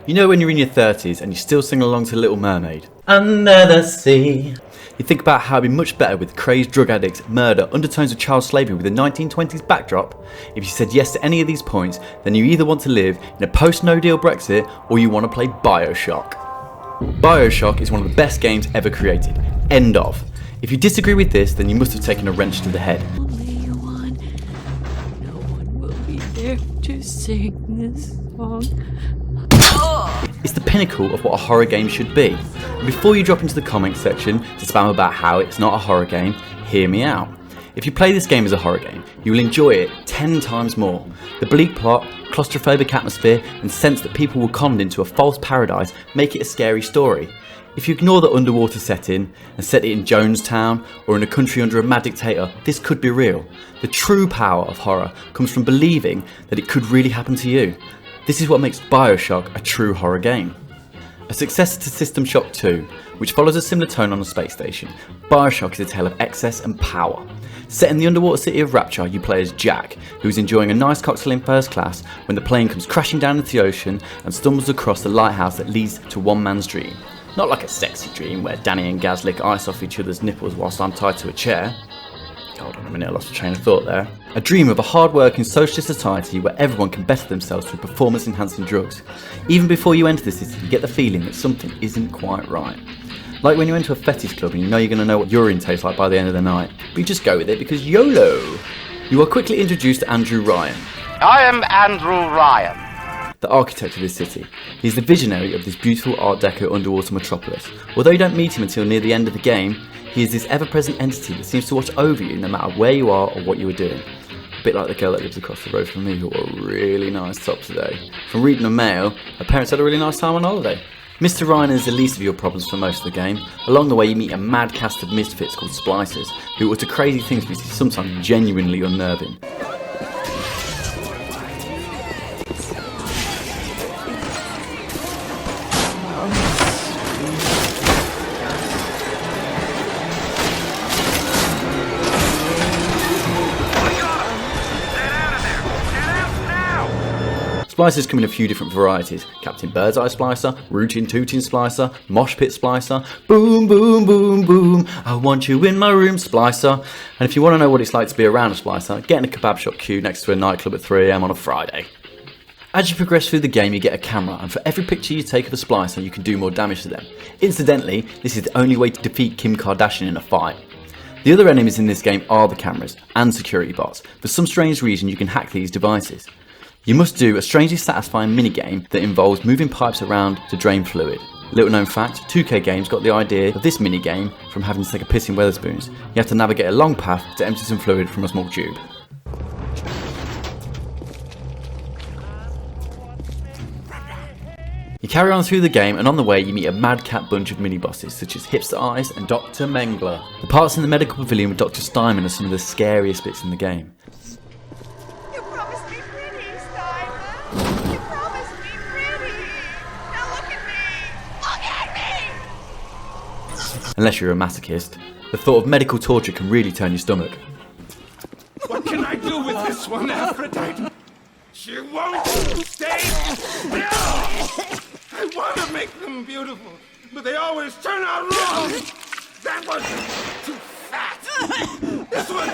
You know when you're in your 30s and you still sing along to Little Mermaid? Under the sea. You think about how it'd be much better with crazed drug addicts, murder, undertones of child slavery with a 1920s backdrop? If you said yes to any of these points, then you either want to live in a post-no deal Brexit or you want to play Bioshock. Bioshock is one of the best games ever created. End of. If you disagree with this, then you must have taken a wrench to the head. Only one. No one will be there to sing this song. It's the pinnacle of what a horror game should be. And before you drop into the comments section to spam about how it's not a horror game, hear me out. If you play this game as a horror game, you will enjoy it 10 times more. The bleak plot, claustrophobic atmosphere, and sense that people were conned into a false paradise make it a scary story. If you ignore the underwater setting and set it in Jonestown or in a country under a mad dictator, this could be real. The true power of horror comes from believing that it could really happen to you. This is what makes Bioshock a true horror game. A successor to System Shock 2, which follows a similar tone on a space station, Bioshock is a tale of excess and power. Set in the underwater city of Rapture, you play as Jack, who is enjoying a nice cocktail in first class when the plane comes crashing down into the ocean and stumbles across the lighthouse that leads to one man's dream. Not like a sexy dream where Danny and Gaz lick ice off each other's nipples whilst I'm tied to a chair. Hold on a minute, I lost a train of thought there. A dream of a hard-working socialist society where everyone can better themselves through performance-enhancing drugs. Even before you enter the city, you get the feeling that something isn't quite right. Like when you enter a fetish club and you know you're going to know what urine tastes like by the end of the night, but you just go with it because YOLO! You are quickly introduced to Andrew Ryan. I am Andrew Ryan, the architect of this city. He's the visionary of this beautiful Art Deco underwater metropolis. Although you don't meet him until near the end of the game, he is this ever-present entity that seems to watch over you no matter where you are or what you are doing. A bit like the girl that lives across the road from me who wore a really nice top today. From reading the mail, her parents had a really nice time on holiday. Mr. Ryan is the least of your problems for most of the game. Along the way you meet a mad cast of misfits called Splicers, who utter crazy things which is sometimes genuinely unnerving. Splicers come in a few different varieties: Captain Birdseye Splicer, Rootin' Tootin' Splicer, Mosh Pit Splicer, Boom Boom Boom Boom, I want you in my room Splicer. And if you want to know what it's like to be around a Splicer, get in a kebab shop queue next to a nightclub at 3 AM on a Friday. As you progress through the game you get a camera, and for every picture you take of a Splicer you can do more damage to them. Incidentally, this is the only way to defeat Kim Kardashian in a fight. The other enemies in this game are the cameras and security bots. For some strange reason you can hack these devices. You must do a strangely satisfying minigame that involves moving pipes around to drain fluid. Little known fact, 2K Games got the idea of this minigame from having to take a piss in Wetherspoons. You have to navigate a long path to empty some fluid from a small tube. You carry on through the game and on the way you meet a madcap bunch of mini-bosses such as Hipster Eyes and Dr. Mengler. The parts in the medical pavilion with Dr. Steinman are some of the scariest bits in the game. Unless you're a masochist, the thought of medical torture can really turn your stomach. What can I do with this one, Aphrodite? She won't stay still! I want to make them beautiful, but they always turn out wrong! That was too fat! This one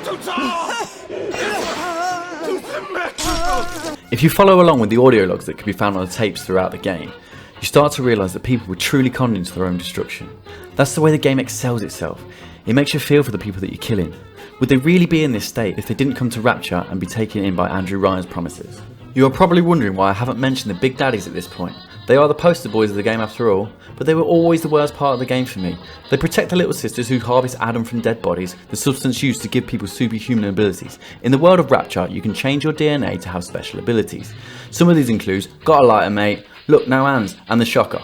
too tall! This one too symmetrical! If you follow along with the audio logs that can be found on the tapes throughout the game, you start to realise that people were truly conned into their own destruction. That's the way the game excels itself. It makes you feel for the people that you're killing. Would they really be in this state if they didn't come to Rapture and be taken in by Andrew Ryan's promises? You are probably wondering why I haven't mentioned the Big Daddies at this point. They are the poster boys of the game after all, but they were always the worst part of the game for me. They protect the little sisters who harvest Adam from dead bodies, the substance used to give people superhuman abilities. In the world of Rapture, you can change your DNA to have special abilities. Some of these include Got a Lighter Mate, Look No Hands, and the Shocker.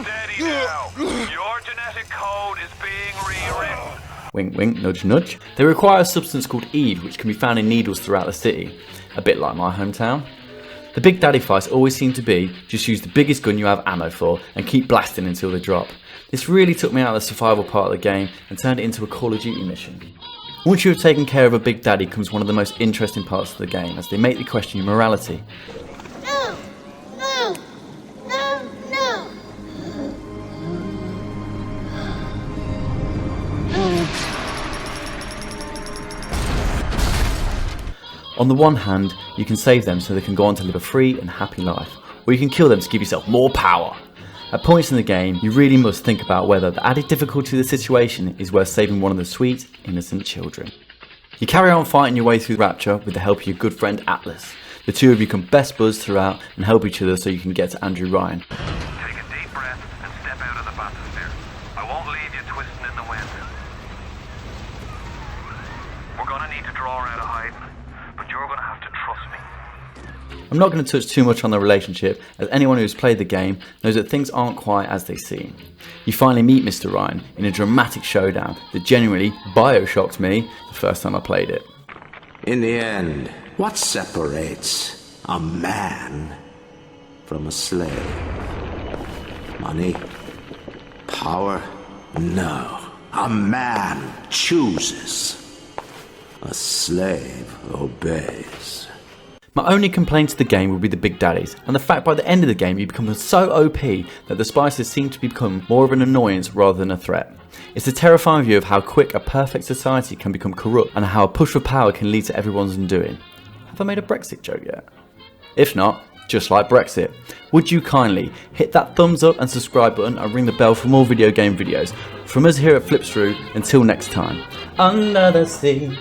Steady now. Your genetic code is being rewritten. Wink wink, nudge nudge. They require a substance called Eve, which can be found in needles throughout the city. A bit like my hometown. The Big Daddy fights always seem to be, just use the biggest gun you have ammo for and keep blasting until they drop. This really took me out of the survival part of the game and turned it into a Call of Duty mission. Once you have taken care of a Big Daddy comes one of the most interesting parts of the game, as they make you question your morality. No! No! No! No! On the one hand, you can save them so they can go on to live a free and happy life, or you can kill them to give yourself more power. At points in the game, you really must think about whether the added difficulty of the situation is worth saving one of the sweet, innocent children. You carry on fighting your way through Rapture with the help of your good friend Atlas. The two of you can best buzz throughout and help each other so you can get to Andrew Ryan. Take a deep breath and step out of the bathysphere. I won't leave you twisting in the wind. We're gonna need to draw her out of hiding, but you're gonna have to trust me. I'm not going to touch too much on the relationship, as anyone who has played the game knows that things aren't quite as they seem. You finally meet Mr. Ryan in a dramatic showdown that genuinely Bioshocked me the first time I played it. In the end, what separates a man from a slave? Money? Power? No. A man chooses. A slave obeys. My only complaint to the game would be the Big Daddies, and the fact by the end of the game you become so OP that the spices seem to become more of an annoyance rather than a threat. It's a terrifying view of how quick a perfect society can become corrupt and how a push for power can lead to everyone's undoing. Have I made a Brexit joke yet? If not, just like Brexit, would you kindly hit that thumbs up and subscribe button and ring the bell for more video game videos. From us here at Flipzrou, until next time, under the sea.